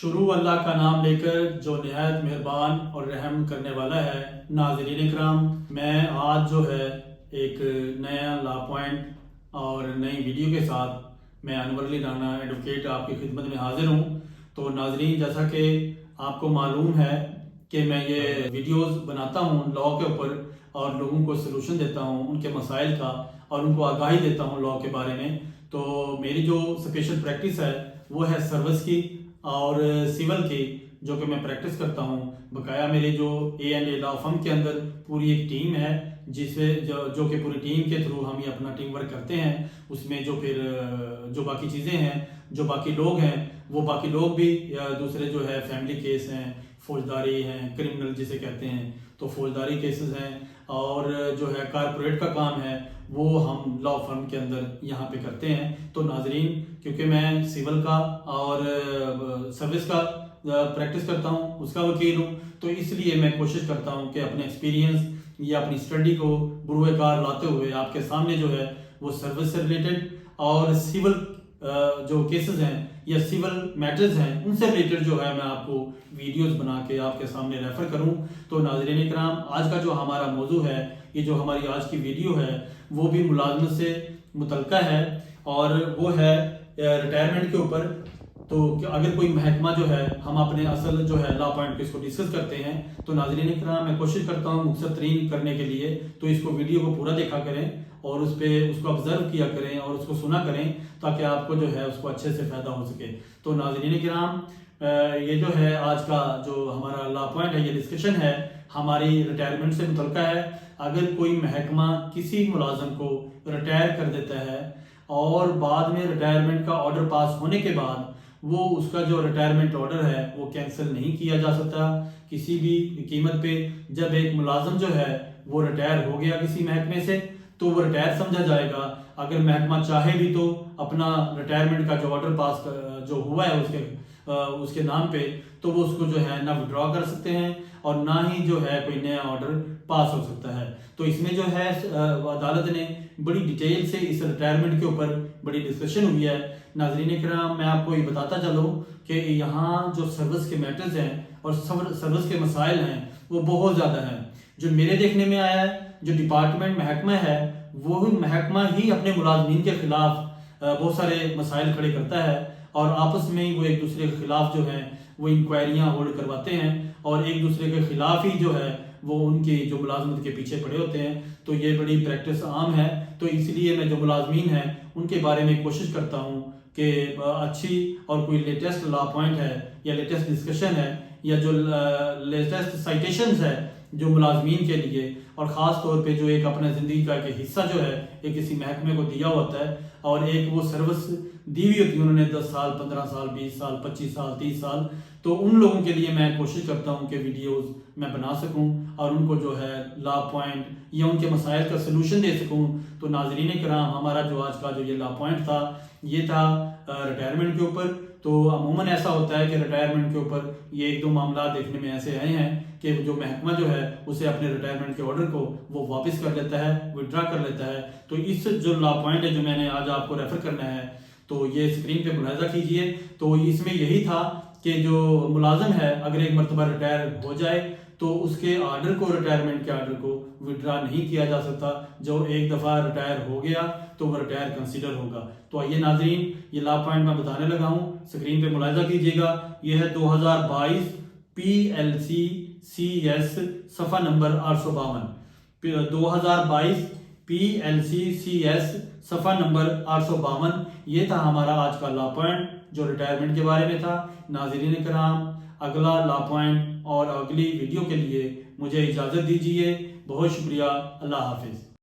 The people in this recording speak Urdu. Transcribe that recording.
شروع اللہ کا نام لے کر جو نہایت مہربان اور رحم کرنے والا ہے۔ ناظرین اکرام، میں آج جو ہے ایک نیا لا پوائنٹ اور نئی ویڈیو کے ساتھ میں انور علی رانا ایڈوکیٹ آپ کی خدمت میں حاضر ہوں۔ تو ناظرین، جیسا کہ آپ کو معلوم ہے کہ میں یہ ویڈیوز بناتا ہوں لاء کے اوپر اور لوگوں کو سلوشن دیتا ہوں ان کے مسائل کا اور ان کو آگاہی دیتا ہوں لاء کے بارے میں۔ تو میری جو اسپیشل پریکٹس ہے وہ ہے سروس کی اور سول کی، جو کہ میں پریکٹس کرتا ہوں۔ بقایا میری جو A&A لا فرم کے اندر پوری ایک ٹیم ہے جو کہ پوری ٹیم کے تھرو ہم یہ اپنا ٹیم ورک کرتے ہیں۔ اس میں جو پھر جو باقی چیزیں ہیں، جو باقی لوگ ہیں، وہ باقی لوگ بھی دوسرے جو ہے فیملی کیس ہیں، فوجداری ہیں، کرمنل جسے کہتے ہیں، تو فوجداری کیسز ہیں، اور جو ہے کارپوریٹ کا کام ہے وہ ہم لا فرم کے اندر یہاں پہ کرتے ہیں۔ تو ناظرین، کیونکہ میں سول کا اور سروس کا پریکٹس کرتا ہوں، اس کا وکیل ہوں، تو اس لیے میں کوشش کرتا ہوں کہ اپنے ایکسپیرینس یا اپنی اسٹڈی کو بروئے کار لاتے ہوئے آپ کے سامنے جو ہے وہ سروس سے ریلیٹڈ اور سول جو کیسز ہیں یا سول میٹرز ہیں ان سے ریلیٹڈ جو ہے میں آپ کو ویڈیوز بنا کے آپ کے سامنے ریفر کروں۔ تو ناظرین اکرام، آج کا جو ہمارا موضوع ہے، یہ جو ہماری آج کی ویڈیو ہے وہ بھی ملازمت سے متعلقہ ہے اور وہ ہے ریٹائرمنٹ کے اوپر۔ تو اگر کوئی محکمہ جو ہے، ہم اپنے اصل جو ہے لا پوائنٹ اس کو ڈسکس کرتے ہیں، تو ناظرین اکرام میں کوشش کرتا ہوں مختصر ترین کرنے کے لیے، تو اس کو ویڈیو کو پورا دیکھا کریں اور اس کو آبزرو کیا کریں اور اس کو سنا کریں تاکہ آپ کو جو ہے اس کو اچھے سے فائدہ ہو سکے۔ تو ناظرین کرام، یہ جو ہے آج کا جو ہمارا لا پوائنٹ ہے، یہ ڈسکشن ہے ہماری ریٹائرمنٹ سے متعلقہ ہے۔ اگر کوئی محکمہ کسی ملازم کو ریٹائر کر دیتا ہے اور بعد میں ریٹائرمنٹ کا آرڈر پاس ہونے کے بعد وہ اس کا جو ریٹائرمنٹ آرڈر ہے وہ کینسل نہیں کیا جا سکتا کسی بھی قیمت پہ۔ جب ایک ملازم جو ہے وہ ریٹائر ہو گیا کسی محکمے سے تو وہ ریٹائر سمجھا جائے گا۔ اگر محکمہ چاہے بھی تو اپنا ریٹائرمنٹ کا جو آرڈر پاس جو ہوا ہے اس کے نام پہ، تو وہ اس کو جو ہے نہ وڈرا کر سکتے ہیں اور نہ ہی جو ہے کوئی نیا آرڈر پاس ہو سکتا ہے۔ تو اس میں جو ہے عدالت نے بڑی ڈیٹیل سے اس ریٹائرمنٹ کے اوپر بڑی ڈسکشن ہوئی ہے۔ ناظرین کرام، میں آپ کو یہ بتاتا چلوں کہ یہاں جو سروس کے میٹرز ہیں اور سروس کے مسائل ہیں وہ بہت زیادہ ہیں۔ جو میرے دیکھنے میں آیا ہے، جو ڈپارٹمنٹ محکمہ ہے وہ محکمہ ہی اپنے ملازمین کے خلاف بہت سارے مسائل کھڑے کرتا ہے اور آپس میں وہ ایک دوسرے کے خلاف جو ہیں وہ انکوائریاں ہولڈ کرواتے ہیں اور ایک دوسرے کے خلاف ہی جو ہے وہ ان کی جو ملازمت کے پیچھے پڑے ہوتے ہیں۔ تو یہ بڑی پریکٹس عام ہے، تو اس لیے میں جو ملازمین ہیں ان کے بارے میں کوشش کرتا ہوں کہ اچھی اور کوئی لیٹسٹ لا پوائنٹ ہے یا لیٹسٹ ڈسکشن ہے یا جو لیٹسٹ سائٹیشنز ہے جو ملازمین کے لیے، اور خاص طور پہ جو ایک اپنے زندگی کا ایک حصہ جو ہے ایک کسی محکمے کو دیا ہوتا ہے اور ایک وہ سروس دی ہوئی ہوتی ہے انہوں نے 10 سال، 15 سال، 20 سال، 25 سال، 30 سال، تو ان لوگوں کے لیے میں کوشش کرتا ہوں کہ ویڈیوز میں بنا سکوں اور ان کو جو ہے لا پوائنٹ یا ان کے مسائل کا سلوشن دے سکوں۔ تو ناظرین کرام، ہمارا جو آج کا جو یہ لا پوائنٹ تھا یہ تھا ریٹائرمنٹ کے اوپر۔ تو عموماً ایسا ہوتا ہے کہ ریٹائرمنٹ کے اوپر یہ ایک دو معاملات دیکھنے میں ایسے آئے ہیں کہ جو محکمہ جو ہے اسے اپنے ریٹائرمنٹ کے آرڈر کو وہ واپس کر لیتا ہے، وڈرا کر لیتا ہے۔ تو اس جو لا پوائنٹ ہے جو میں نے آج آپ کو ریفر کرنا ہے، تو یہ اسکرین پہ ملاحظہ کیجئے۔ تو اس میں یہی تھا کہ جو ملازم ہے اگر ایک مرتبہ ریٹائر ہو جائے تو اس کے آرڈر کو، ریٹائرمنٹ کے آرڈر کو وڈرا نہیں کیا جا سکتا۔ جو ایک دفعہ ریٹائر ہو گیا تو وہ ریٹائر کنسیڈر ہوگا۔ تو آئیے ناظرین، یہ لا پوائنٹ میں بتانے لگا ہوں، اسکرین پہ ملاحظہ کیجئے گا۔ یہ ہے 2022 PLCCS صفحہ نمبر 852، 2022 PLCCS صفحہ نمبر 852۔ یہ تھا ہمارا آج کا لا پوائنٹ جو ریٹائرمنٹ کے بارے میں تھا۔ ناظرین کرام، اگلا لا پوائنٹ اور اگلی ویڈیو کے لیے مجھے اجازت دیجیے۔ بہت شکریہ، اللہ حافظ۔